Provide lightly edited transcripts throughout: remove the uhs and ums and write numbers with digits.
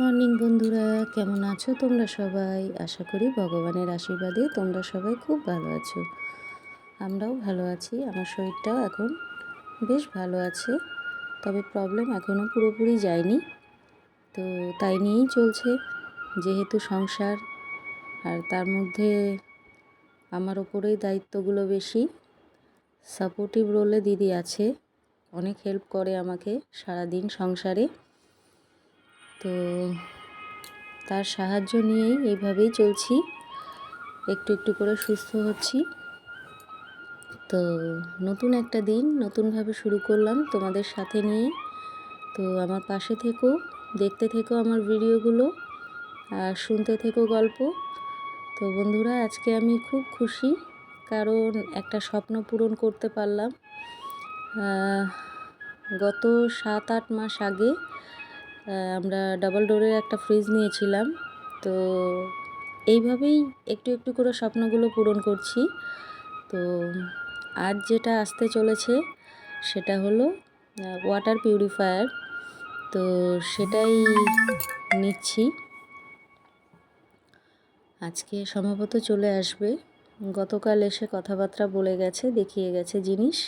Morning বন্ধুরা, কেমন আছো তোমরা সবাই? আশা করি ভগবানের আশীর্বাদে তোমরা সবাই খুব ভালো আছো। আমরাও ভালো আছি। আমার শরীরটাও এখন বেশ ভালো আছে, তবে প্রবলেম এখনও পুরোপুরি যায়নি। তো তাই নিয়েই চলছে, যেহেতু সংসার, আর তার মধ্যে আমার ওপরেই দায়িত্বগুলো বেশি। সাপোর্টিভ রোলে দিদি আছে, অনেক হেল্প করে আমাকে সারাদিন সংসারে। তো তার সাহায্য নিয়েই এইভাবেই চলছি, একটু একটু করে সুস্থ হচ্ছি। তো নতুন একটা দিন নতুনভাবে শুরু করলাম তোমাদের সাথে নিয়ে। তো আমার পাশে থেকো, দেখতে থেকো আমার ভিডিওগুলো, আর শুনতে থেকো গল্প। তো বন্ধুরা, আজকে আমি খুব খুশি, কারণ একটা স্বপ্ন পূরণ করতে পারলাম। গত 7-8 মাস আগে আমরা ডাবল ডোরের একটা ফ্রিজ নিয়েছিলাম। তো এইভাবেই একটু একটু করে স্বপ্নগুলো পূরণ করছি। তো আজ যেটা আসতে চলেছে সেটা হলো ওয়াটার পিউরিফায়ার। তো সেটাই নিচ্ছি, আজকে সম্ভবত চলে আসবে। গতকাল এসে কথাবার্তা বলে গেছে, দেখিয়ে গেছে জিনিস।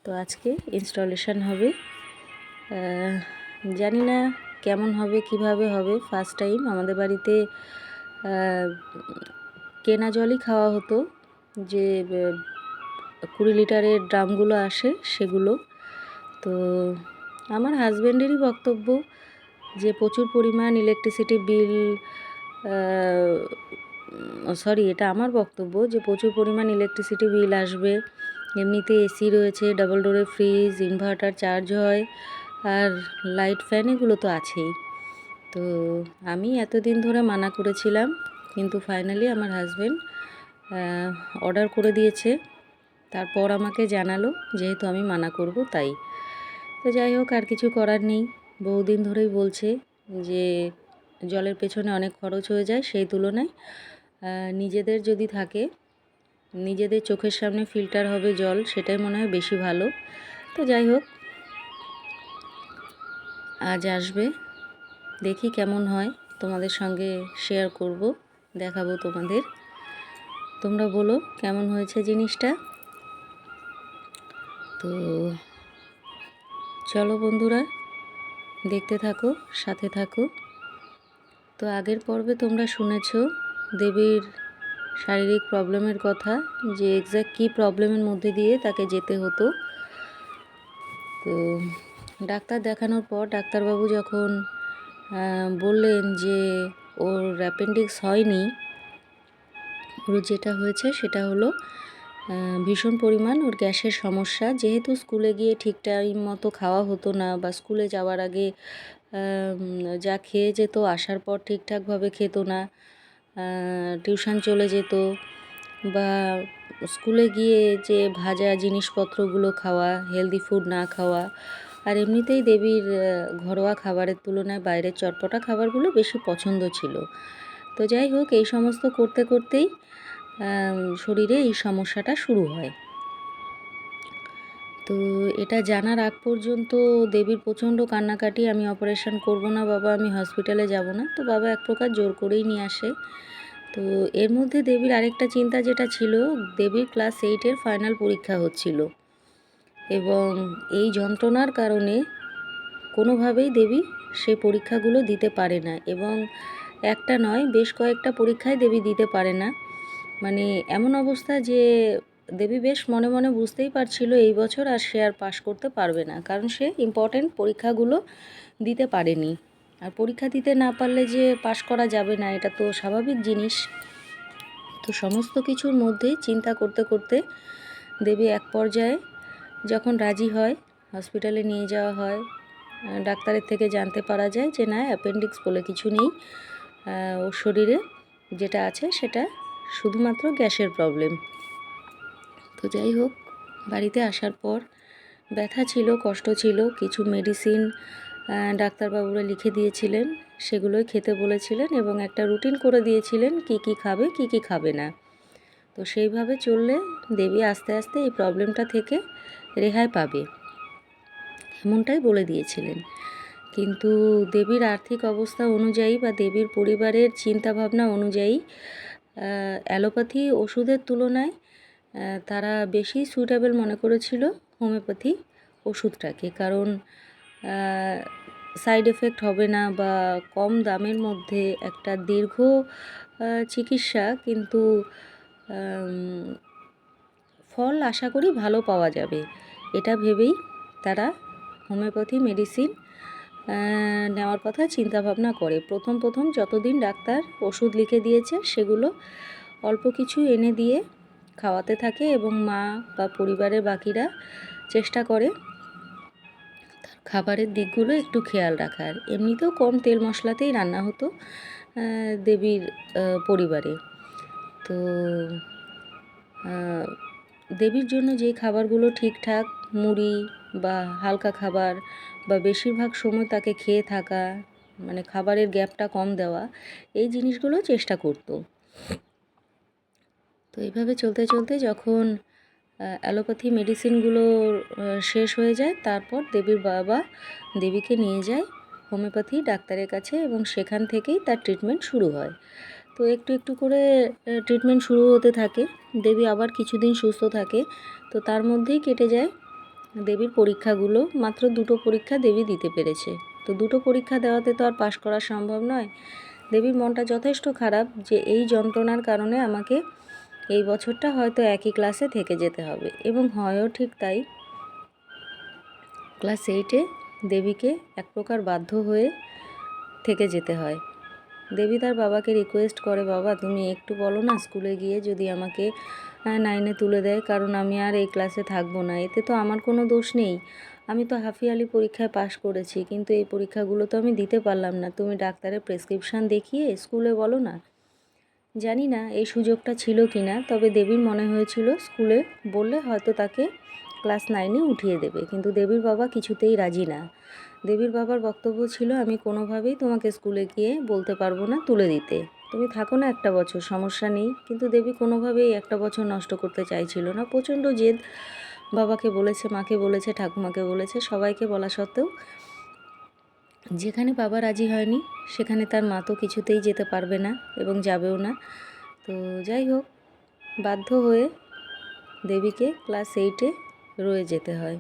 তো আজকে ইনস্টলেশন হবে। জানি না কেমন হবে, কিভাবে হবে। ফার্স্ট টাইম আমাদের বাড়িতে কেনা জলই খাওয়া হতো, যে 20 লিটারের ড্রামগুলো আসে সেগুলো। তো আমার হাজব্যান্ডেরই বক্তব্য যে প্রচুর পরিমাণ ইলেকট্রিসিটি বিল, এটা আমার বক্তব্য যে প্রচুর পরিমাণ ইলেকট্রিসিটি বিল আসবে। এমনিতে এসি রয়েছে, ডাবল ডোরের ফ্রিজ, ইনভার্টার চার্জ হয়, আর লাইট ফ্যান এগুলো তো আছেই। তো আমি এতদিন ধরে মানা করেছিলাম, কিন্তু ফাইনালি আমার হাজব্যান্ড অর্ডার করে দিয়েছে। তারপর আমাকে জানালো, যেহেতু আমি মানা করব তাই। তো যাই হোক, আর কিছু করার নেই। বহুদিন ধরেই বলছে যে জলের পেছনে অনেক খরচ হয়ে যায়, সেই তুলনায় নিজেদের যদি থাকে, নিজেদের চোখের সামনে ফিল্টার হবে জল, সেটাই মনে হয় বেশি ভালো। তো যাই হোক, আজ আসবে, দেখি কেমন হয়, তোমাদের সঙ্গে শেয়ার করব, দেখাবো তোমাদের। তোমরা বলো কেমন হয়েছে জিনিসটা। তো চলো বন্ধুরা, দেখতে থাকো, সাথে থাকো। তো আগের পর্বে তোমরা শুনেছ দেবীর শারীরিক প্রবলেমের কথা, যে এক্স্যাক্ট কী প্রবলেমের মধ্যে দিয়ে তাকে যেতে হতো। তো ডাক্তার দেখানোর পর ডাক্তারবাবু যখন বললেন যে ওর অ্যাপেন্ডিক্স হয়নি, ওর যেটা হয়েছে সেটা হলো ভীষণ পরিমাণ ওর গ্যাসের সমস্যা। যেহেতু স্কুলে গিয়ে ঠিক টাইম মতো খাওয়া হতো না, বা স্কুলে যাওয়ার আগে যা খেয়ে যেত, আসার পর ঠিকঠাকভাবে খেত না, টিউশন চলে যেত, বা স্কুলে গিয়ে যে ভাজা জিনিসপত্রগুলো খাওয়া, হেলদি ফুড না খাওয়া, আর এমনিতেই দেবীর ঘরোয়া খাবারের তুলনায় বাইরের চটপটা খাবারগুলো বেশি পছন্দ ছিল। তো যাই হোক, এই সমস্ত করতে করতেই শরীরে এই সমস্যাটা শুরু হয়। তো এটা জানার আগ পর্যন্ত দেবীর প্রচণ্ড কান্নাকাটি, আমি অপারেশন করব না বাবা, আমি হসপিটালে যাব না। তো বাবা এক প্রকার জোর করেই নিয়ে আসে। তো এর মধ্যে দেবীর আরেকটা চিন্তা যেটা ছিল, দেবীর ক্লাস 8-এর ফাইনাল পরীক্ষা হচ্ছিল, এবং এই যন্ত্রণার কারণে কোনোভাবেই দেবী সেই পরীক্ষাগুলো দিতে পারে না, এবং একটা নয়, বেশ কয়েকটা পরীক্ষায় দেবী দিতে পারে না। মানে এমন অবস্থা যে দেবী বেশ মনে মনে বুঝতেই পারছিল এই বছর আর সে আর পাশ করতে পারবে না, কারণ সে ইম্পর্ট্যান্ট পরীক্ষাগুলো দিতে পারেনি। আর পরীক্ষা দিতে না পারলে যে পাশ করা যাবে না, এটা তো স্বাভাবিক জিনিস। তো সমস্ত কিছুর মধ্যেই চিন্তা করতে করতে দেবী এক পর্যায়ে যখন রাজি হয়, হসপিটালে নিয়ে যাওয়া হয়, ডাক্তারের থেকে জানতে পারা যায় যে না, অ্যাপেন্ডিক্স বলে কিছু নেই, ওর শরীরে যেটা আছে সেটা শুধুমাত্র গ্যাসের প্রবলেম। তো যাই হোক, বাড়িতে আসার পর ব্যথা ছিল, কষ্ট ছিল, কিছু মেডিসিন ডাক্তারবাবুরা লিখে দিয়েছিলেন, সেগুলোই খেতে বলেছিলেন, এবং একটা রুটিন করে দিয়েছিলেন কি কি খাবে, কি কি খাবে না। তো সেইভাবে চললে দেবী আস্তে আস্তে এই প্রবলেমটা থেকে রেহাই পাবে, এমনটাই বলে দিয়েছিলেন। কিন্তু দেবীর আর্থিক অবস্থা অনুযায়ী বা দেবীর পরিবারের চিন্তাভাবনা অনুযায়ী অ্যালোপ্যাথি ওষুধের তুলনায় তারা বেশি সুইটেবল মনে করেছিল হোমিওপ্যাথি ওষুধটাকে, কারণ সাইড এফেক্ট হবে না বা কম দামের মধ্যে একটা দীর্ঘ চিকিৎসা, কিন্তু ফল আশা করি ভালো পাওয়া যাবে, এটা ভেবেই তারা হোমিওপ্যাথি মেডিসিন নেওয়ার কথা চিন্তাভাবনা করে। প্রথম যতদিন ডাক্তার ওষুধ লিখে দিয়েছে সেগুলো অল্প কিছু এনে দিয়ে খাওয়াতে থাকে এবং মা বা পরিবারের বাকিরা চেষ্টা করে তার খাবারের দিকগুলো একটু খেয়াল রাখার। এমনিতেও কম তেল মশলাতেই রান্না হতো দেবীর পরিবারে। তো দেবীর জন্য যে খাবারগুলো ঠিকঠাক মুড়ি বা হালকা খাবার বা বেশিরভাগ সময় তাকে খেয়ে থাকা, মানে খাবারের গ্যাপটা কম দেওয়া, এই জিনিসগুলো চেষ্টা করতো। তো এইভাবে চলতে চলতে যখন অ্যালোপ্যাথি মেডিসিনগুলো শেষ হয়ে যায়, তারপর দেবীর বাবা দেবীকে নিয়ে যায় হোমিওপ্যাথি ডাক্তারের কাছে এবং সেখান থেকেই তার ট্রিটমেন্ট শুরু হয়। তো একটু একটু করে ট্রিটমেন্ট শুরু হতে থাকে, দেবী আবার কিছুদিন সুস্থ থাকে। তো তার মধ্যেই কেটে যায় দেবীর পরীক্ষাগুলো। মাত্র 2টো পরীক্ষা দেবী দিতে পেরেছে। তো 2টো পরীক্ষা দেওয়াতে তো আর পাশ করা সম্ভব নয়। দেবীর মনটা যথেষ্ট খারাপ যে এই যন্ত্রণার কারণে আমাকে এই বছরটা হয়তো একই ক্লাসে থেকে যেতে হবে, এবং হয়ও ঠিক তাই। ক্লাস 8-এ দেবীকে এক প্রকার বাধ্য হয়ে থেকে যেতে হয়। দেবী তার বাবাকে রিকোয়েস্ট করে, বাবা তুমি একটু বলো না স্কুলে গিয়ে যদি আমাকে 9-এ তুলে দেয়, কারণ আমি আর এই ক্লাসে থাকবো না। এতে তো আমার কোনো দোষ নেই, আমি তো হাফ ইয়ারলি পরীক্ষায় পাশ করেছি, কিন্তু এই পরীক্ষাগুলো তো আমি দিতে পারলাম না। তুমি ডাক্তারের প্রেসক্রিপশান দেখিয়ে স্কুলে বলো না। জানি না এই সুযোগটা ছিল কি না, তবে দেবীর মনে হয়েছিল স্কুলে বললে হয়তো তাকে ক্লাস 9-এ উঠিয়ে দেবে, কিন্তু দেবীর বাবা কিছুতেই রাজি না। দেবীর বাবার বক্তব্য ছিল, আমি কোনোভাবেই তোমাকে স্কুলে গিয়ে বলতে পারবো না তুলে দিতে, তুমি থাকো না একটা বছর, সমস্যা নেই। কিন্তু দেবী কোনোভাবেই একটা বছর নষ্ট করতে চাইছিল না। প্রচণ্ড জেদ, বাবাকে বলেছে, মাকে বলেছে, ঠাকুমাকে বলেছে, সবাইকে বলা সত্ত্বেও যেখানে বাবা রাজি হয়নি সেখানে তার মা তো কিছুতেই যেতে পারবে না এবং যাবেও না। তো যাই হোক, বাধ্য হয়ে দেবীকে ক্লাস 8-এ রয়ে যেতে হয়।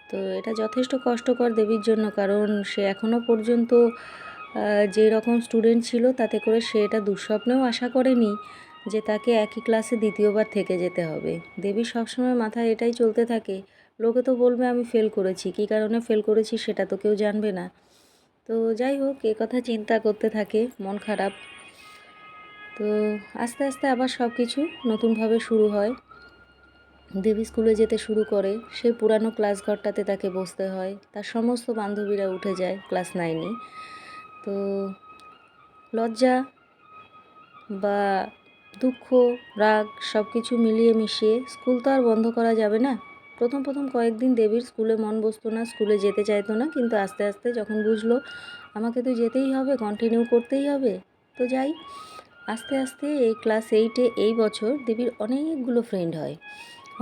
তো এটা যথেষ্ট কষ্টকর দেবীর জন্য, কারণ সে এখনও পর্যন্ত যে রকম স্টুডেন্ট ছিল তাতে করে সে এটা দুঃস্বপ্নেও আশা করেনি যে তাকে একই ক্লাসে দ্বিতীয়বার থেকে যেতে হবে। দেবীর সবসময় মাথায় এটাই চলতে থাকে, লোকে তো বলবে আমি ফেল করেছি, কী কারণে ফেল করেছি সেটা তো কেউ জানবে না। তো যাই হোক, এ কথা চিন্তা করতে থাকে, মন খারাপ। তো আস্তে আস্তে আবার সব কিছু নতুনভাবে শুরু হয়। দেবী স্কুলে যেতে শুরু করে, সেই পুরানো ক্লাস ঘরটাতে তাকে বসতে হয়। তার সমস্ত বান্ধবীরা উঠে যায় ক্লাস 9-এ। তো লজ্জা বা দুঃখ, রাগ সব কিছু মিলিয়ে মিশিয়ে স্কুল তো আর বন্ধ করা যাবে না। প্রথম কয়েকদিন দেবীর স্কুলে মন বসতো না, স্কুলে যেতে চাইতো না, কিন্তু আস্তে আস্তে যখন বুঝলো আমাকে তো যেতেই হবে, কন্টিনিউ করতেই হবে, তো যাই। আস্তে আস্তে এই ক্লাস 8-এ এই বছর দেবীর অনেকগুলো ফ্রেন্ড হয়,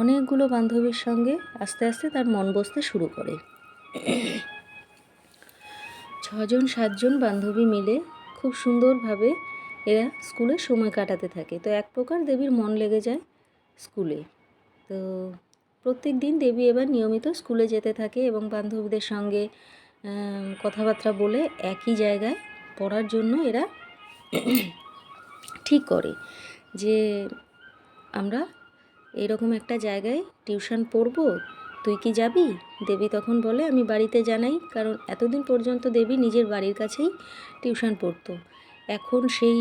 অনেকগুলো বান্ধবীর সঙ্গে আস্তে আস্তে তার মন বসতে শুরু করে। 6-7জন বান্ধবী মিলে খুব সুন্দরভাবে এরা স্কুলে সময় কাটাতে থাকে। তো এক প্রকার দেবীর মন লেগে যায় স্কুলে। তো প্রত্যেক দিন দেবী এবার নিয়মিত স্কুলে যেতে থাকে এবং বান্ধবীদের সঙ্গে কথাবার্তা বলে একই জায়গায় পড়ার জন্য এরা ঠিক করে যে আমরা এরকম একটা জায়গায় টিউশন পড়বো, তুই কি যাবি? দেবী তখন বলে আমি বাড়িতে জানাই, কারণ এতদিন পর্যন্ত দেবী নিজের বাড়ির কাছেই টিউশন পড়তো। এখন সেই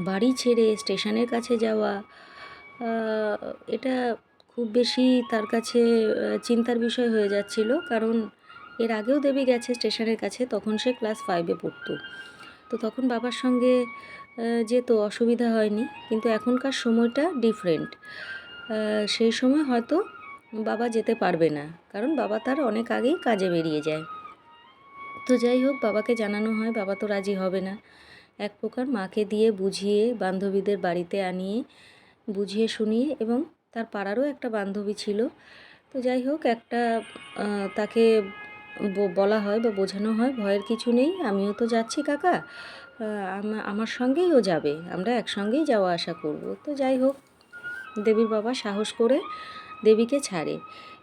বাড়ি ছেড়ে স্টেশনের কাছে যাওয়া, এটা খুব বেশি তার কাছে চিন্তার বিষয় হয়ে যাচ্ছিল, কারণ এর আগেও দেবী গেছে স্টেশনের কাছে, তখন সে ক্লাস 5-এ পড়তো। তো তখন বাবার সঙ্গে যেত, অসুবিধা হয়নি, কিন্তু এখনকার সময়টা ডিফারেন্ট। সেই সময় হয়তো বাবা যেতে পারবে না, কারণ বাবা তার অনেক আগেই কাজে বেরিয়ে যায়। তো যাই হোক, বাবাকে জানানো হয়, বাবা তো রাজি হবে না। এক প্রকার মাকে দিয়ে বুঝিয়ে বান্ধবীদের বাড়িতে আনিয়ে বুঝিয়ে শুনিয়ে, এবং তার পাড়ারও একটা বান্ধবী ছিল। তো যাই হোক, একটা তাকে বলা হয় বা বোঝানো হয় ভয়ের কিছু নেই, আমিও তো যাচ্ছি কাকা, আমার সঙ্গেই ও যাবে, আমরা একসঙ্গেই যাওয়া আসা করব। তো যাই হোক, দেবীর বাবা সাহস করে দেবীকে ছাড়ে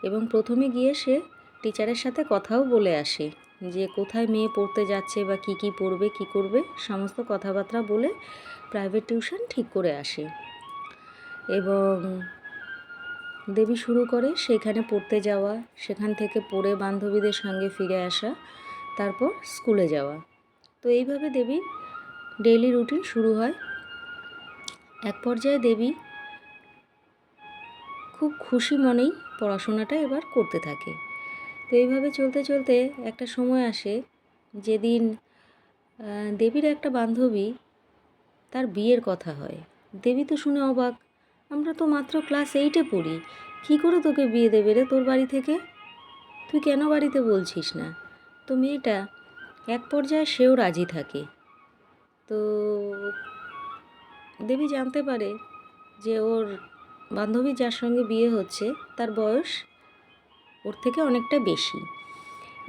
এবং প্রথমে গিয়ে সে টিচারের সাথে কথাও বলে আসে যে কোথায় মেয়ে পড়তে যাচ্ছে বা কি কি পড়বে কি করবে, সমস্ত কথাবার্তা বলে প্রাইভেট টিউশন ঠিক করে আসে এবং দেবী শুরু করে সেখানে পড়তে যাওয়া, সেখান থেকে পড়ে বান্ধবীদের সঙ্গে ফিরে আসা, তারপর স্কুলে যাওয়া। তো এইভাবে দেবীর ডেইলি রুটিন শুরু হয়। এক পর্যায়ে দেবী খুব খুশি মনেই পড়াশোনাটা এবার করতে থাকে। তো এইভাবে চলতে চলতে একটা সময় আসে যেদিন দেবীর একটা বান্ধবী, তার বিয়ের কথা হয়। দেবী তো শুনে অবাক, আমরা তো মাত্র ক্লাস 8-এ পড়ি, কী করে তোকে বিয়ে দেবে রে তোর বাড়ি থেকে, তুই কেন বাড়িতে বলছিস না? তো মেয়েটা এক পর্যায়ে সেও রাজি থাকে। তো দেবী জানতে পারে যে ওর বান্ধবী যার সঙ্গে বিয়ে হচ্ছে তার বয়স ওর থেকে অনেকটা বেশি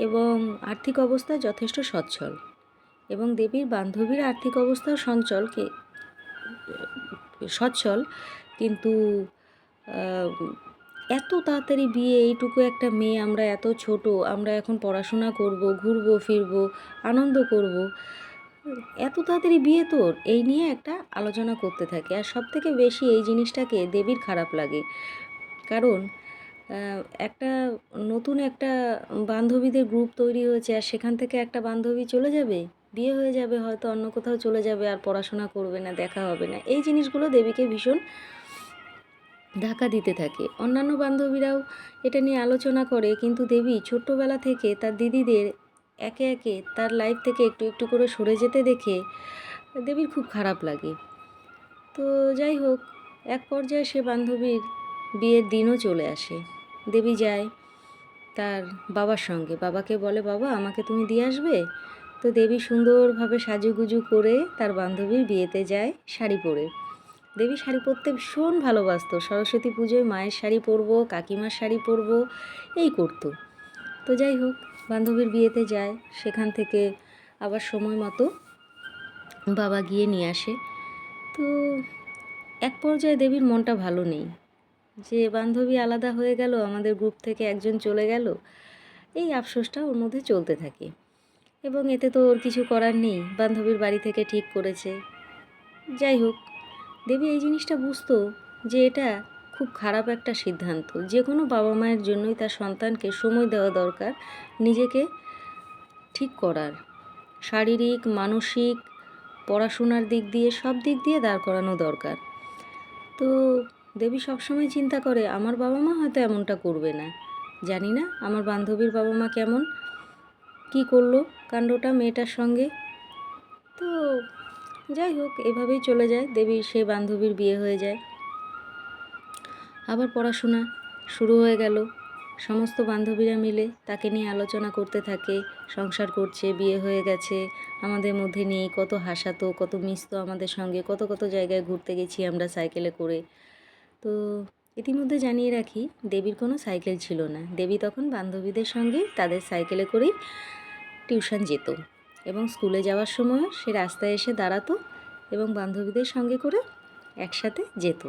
এবং আর্থিক অবস্থা যথেষ্ট সচ্ছল, এবং দেবীর বান্ধবীর আর্থিক অবস্থাও সচ্ছল, কিন্তু এত তাড়াতাড়ি বিয়ে, এইটুকু একটা মেয়ে, আমরা এত ছোট, আমরা এখন পড়াশোনা করব, ঘুরবো ফিরবো, আনন্দ করব, এত তাড়াতাড়ি বিয়ে তোর, এই নিয়ে একটা আলোচনা করতে থাকে। আর সব থেকে বেশি এই জিনিসটাকে দেবীর খারাপ লাগে, কারণ একটা নতুন একটা বান্ধবীদের গ্রুপ তৈরি হয়েছে, আর সেখান থেকে একটা বান্ধবী চলে যাবে, বিয়ে হয়ে যাবে, হয়তো অন্য কোথাও চলে যাবে, আর পড়াশোনা করবে না, দেখা হবে না, এই জিনিসগুলো দেবীকে ভীষণ ধাক্কা দিতে থাকে। অন্যান্য বান্ধবীরাও এটা নিয়ে আলোচনা করে, কিন্তু দেবী ছোট্টবেলা থেকে তার দিদিদের একে একে তার লাইফ থেকে একটু একটু করে সরে যেতে দেখে দেবীর খুব খারাপ লাগে। তো যাই হোক, এক পর্যায়ে সে বান্ধবীর বিয়ের দিনও চলে আসে। দেবী যায় তার বাবার সঙ্গে, বাবাকে বলে, বাবা আমাকে তুমি দিয়ে আসবে? তো দেবী সুন্দরভাবে সাজুগুজু করে তার বান্ধবীর বিয়েতে যায় শাড়ি পরে। দেবী শাড়ি পরতে ভীষণ ভালোবাসতো, সরস্বতী পুজোয় মায়ের শাড়ি পরবো, কাকিমার শাড়ি পরবো, এই করতো। তো যাই হোক, বান্ধবীর বিয়েতে যায়, সেখান থেকে আবার সময় মতো বাবা গিয়ে নিয়ে আসে। তো এক পর্যায়ে দেবীর মনটা ভালো নেই যে বান্ধবী আলাদা হয়ে গেল, আমাদের গ্রুপ থেকে একজন চলে গেল, এই আফসোসটা ওর মধ্যে চলতে থাকে। এবং এতে তো ওর কিছু করার নেই, বান্ধবীর বাড়ি থেকে ঠিক করেছে। যাই হোক, দেবী এই জিনিসটা বুঝতো যে এটা খুব খারাপ একটা সিদ্ধান্ত। যে কোনো বাবা মায়ের জন্যই তার সন্তানকে সময় দেওয়া দরকার নিজেকে ঠিক করার, শারীরিক, মানসিক, পড়াশোনার দিক দিয়ে, সব দিক দিয়ে দাঁড় করানো দরকার। তো দেবী সবসময় চিন্তা করে আমার বাবা মা হয়তো এমনটা করবে না, জানি না আমার বান্ধবীর বাবা মা কেমন, কী করলো কাণ্ডটা মেয়েটার সঙ্গে। তো যাই হোক, এভাবেই চলে যায়, দেবীর সেই বান্ধবীর বিয়ে হয়ে যায়। আবার পড়াশোনা শুরু হয়ে গেল, সমস্ত বান্ধবীরা মিলে তাকে নিয়ে আলোচনা করতে থাকে, সংসার করছে, বিয়ে হয়ে গেছে, আমাদের মধ্যে নেই, কত হাসাতো, কত মিশতো আমাদের সঙ্গে, কত কত জায়গায় ঘুরতে গেছি আমরা সাইকেলে করে। তো ইতিমধ্যে জানিয়ে রাখি, দেবীর কোনো সাইকেল ছিল না, দেবী তখন বান্ধবীদের সঙ্গে তাদের সাইকেলে করেই টিউশন যেত এবং স্কুলে যাওয়ার সময় সে রাস্তায় এসে দাঁড়াতো এবং বান্ধবীদের সঙ্গে করে একসাথে যেত।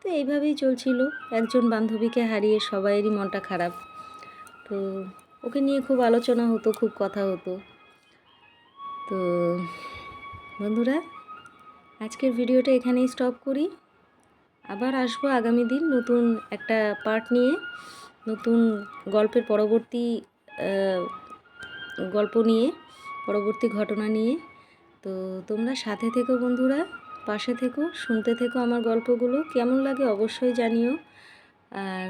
তো এইভাবেই চলছিল, একজন বান্ধবীকে হারিয়ে সবাইয়েরই মনটা খারাপ। তো ওকে নিয়ে খুব আলোচনা হতো, খুব কথা হতো। তো বন্ধুরা, আজকের ভিডিওটা এখানেই স্টপ করি, আবার আসবো আগামী দিন নতুন একটা পার্ট নিয়ে, নতুন গল্পের পরবর্তী গল্প নিয়ে, পরবর্তী ঘটনা নিয়ে। তো তোমরা সাথে থেকো বন্ধুরা, পাশে থেকো, শুনতে থেকো আমার গল্পগুলো, কেমন লাগে অবশ্যই জানিও। আর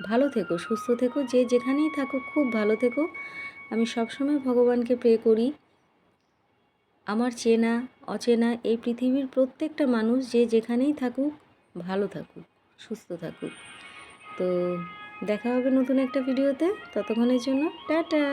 ভালো থেকো, সুস্থ থেকো, যে যেখানেই থাকো খুব ভালো থেকো। আমি সবসময় ভগবানকে প্রে করি আমার চেনা অচেনা এই পৃথিবীর প্রত্যেকটা মানুষ যে যেখানেই থাকুক ভালো থাকুক, সুস্থ থাকুক। তো দেখা হবে নতুন একটা ভিডিওতে, ততক্ষণের জন্য টাটা।